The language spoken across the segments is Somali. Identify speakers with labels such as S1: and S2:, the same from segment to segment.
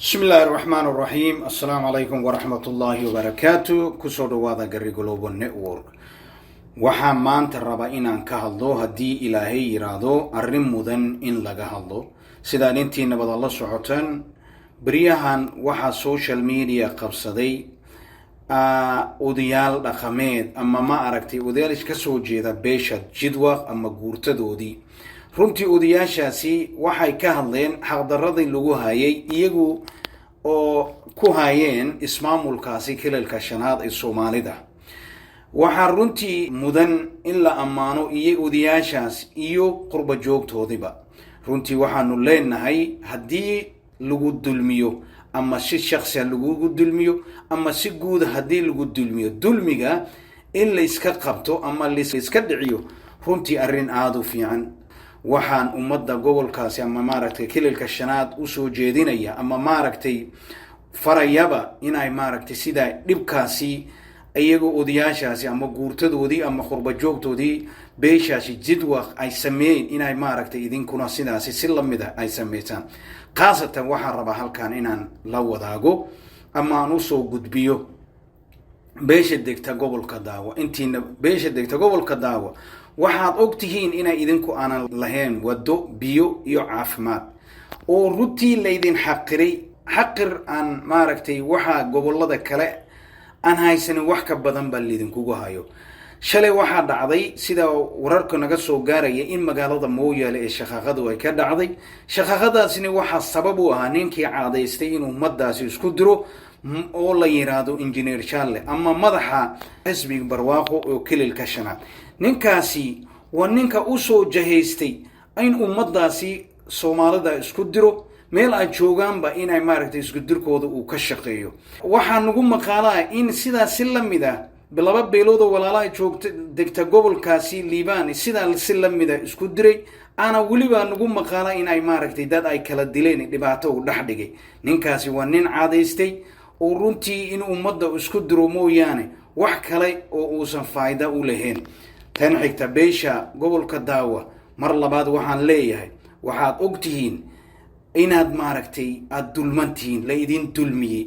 S1: بسم الله الرحمن الرحيم. السلام عليكم ورحمة الله وبركاته. كسر وادا قري قلوب النقور waxaa maanta raba inaan ka hadlo haddii ilaahay yiraahdo arrin mudan in laga hadlo sidaan intiina badan la socotaan bariyahan waxaa social media qabsaday odayaal dhaqameed ama ma aragtay odayaal iska soo jeeda beesha jidwaq ama guurtadoodii runtii odayaashaasi waxay ka hadleen xaqdarradii lagu hayay iyagu oo ku hayeen ismaamulkaasi kilalka shanaad ee Soomaalida waxaa runtii mudan in la ammaano iyo odayaashaas iyo qurba joogtoodiba runtii waxaanu leenahay haddii lagu dulmiyo ama si shakhsi lagu dulmiyo ama si guud haddii lagu dulmiyo dulmiga in la iska qabto ama la iska dhiciyo runtii arrin aad u fiican waxaan ummadda gobolkaasi ama maaragtay kilalka shanaad u soo jeedinaya ama maaragtay farayaba inay maaragtay sida dhibkaasi ayagu odayaashaasi ama guurtadoodii ama qurba joogtoodii beeshaasi jidwaq ay sameeyeen inay maaragtay idinkuna sidaasi si lamid ah ay sameeyaan qaasatan waxaan rabaa halkan inaan la wadaago ama aan u soo gudbiyo beesha degta gobolka Daawo intiina beesha degta gobolka Daawo waxaad ogtihiin inay idinku aanan lahayn wado biyo iyo caafimaad oo runtii leedin xaqir aan maaragtay waxa gobolada kale aan haysanin wax ka badan baa lidinkugu hayo shalay waxaa dhacday sida wararka naga soo gaaraya in magaalada Mooyaale ee shaqaqadu ay ka dhacday shaqaqadaasina waxa sabab u ah ninkii caadaystay inuu ummadaasi isku diro oo la yiraahdo engineer Charles ama madaxa xisbiga barwaaqo oo kililka shanaad ninkaasi waa ninka u soo jahaystay in ummadaasi Soomaalida isku diro meel ay joogaanba inay maaragtay isku dirkooda uu ka shaqeeyo waxaa nagu maqaalaa in sidaas si lamid ah laba beelood oo walaalaha joogta degta gobolkaasi Liibaan sidaa si lamid ah isku diray ana waliba nagu maqaalaa in ay maaragtay dad ay kala dileen dhibaato u dhaxdhigay ninkaasi waa nin caadaystay oo runtii in ummadda isku diro mooyaane wax kale oo uusan faa'iido u lahayn tan xigta beesha gobolka Daawo mar labaad waxaan leeyahay waxaad ogtihiin inaad maaragtay aad dulmantiin la idin dulmiyay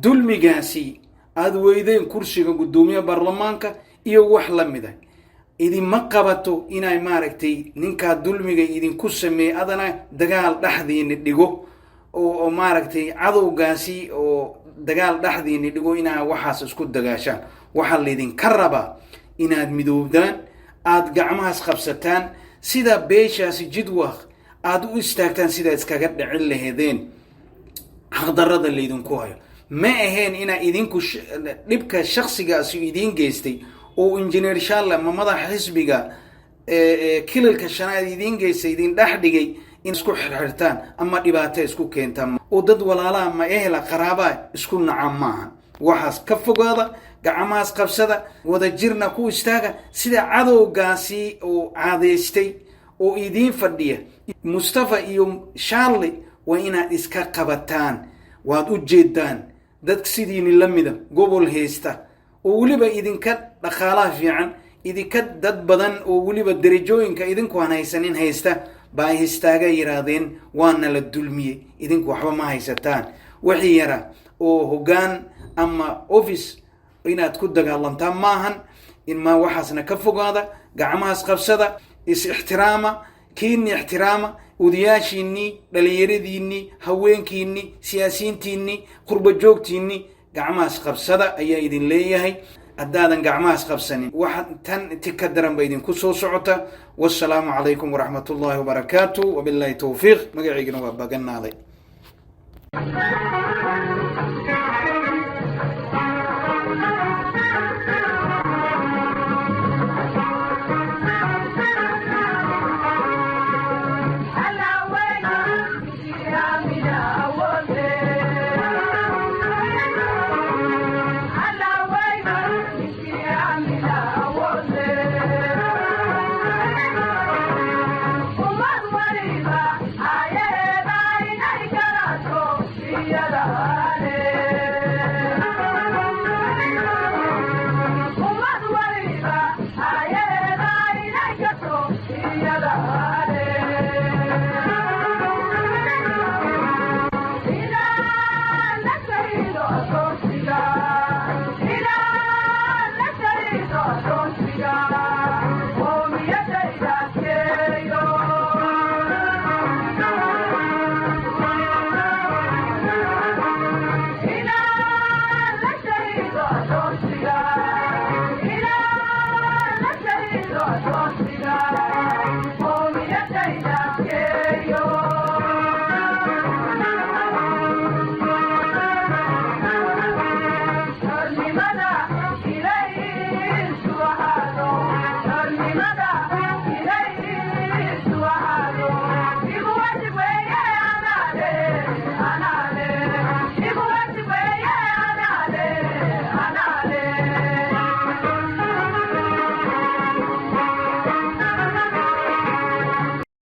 S1: dulmigaasi aad weydeen kursiga gudoomiyaha baarlamaanka iyo wax la mid ah idin ma qabato inay maaragtay ninka dulmiga idin ku sameeyay adana dagaal dhaxdiina dhigo oo maaragtay cadowgaasi oo dagaal dhaxdiina dhigo inaa waxaas isku dagaashaan waxa la idin ka raba inaad midoobdaan aad gacmahaas qabsataan sida beeshaasi jidwaq aad u istaagtaan sida iskaga dhicin lahaydeen xaqdarrada leedinku hayo ma ahayn ina idinku dhibka shakhsigaasi idin geystay oo engineer Charles ma madaxa xisbiga kilalka shanaad idin geystay idin dhaxdhigay in isku xirxirtaan ama dhibaato isku keentaan oo dad walaalaha ma ehla qaraaba isku nacam maaha waxaas ka fogaada gacmahaas qabsada wada jirna ku istaaga sida cadowgaasi oo caadaystay oo idin fadhiya Mustafa iyo Charlie waa inaad iska qabataan waad u jeedaan dad sidiin lamida gobol heesta oo waliba idinka dhaqaalaha fiican idinka dad badan oo waliba darajooyinka idinku aan haysanin heesta baa istaaga yiraahdeen waana la dulmiyay idinku waxba ma haysataan wixii yara oo hogaan ama office inaad ku dagaalantaan maahan in ma waxaasna ka fogaada gacmahaas qabsada is ixtiraama kiini ixtiraama odayaashiinni dhalinyaradiinni haweenkiinni siyaasiyiintiinni qurba joogtiinni gacmahaas qabsada ayaa idin leeyahay haddaadan gacmahaas qabsanin waxa tan tika daran ba idinku soo socota wassalaamu calaykum waraxmatullaahi wabarakaatuh wabilaahi tawfiiq magaciigana waa baganaaday
S2: Yeah.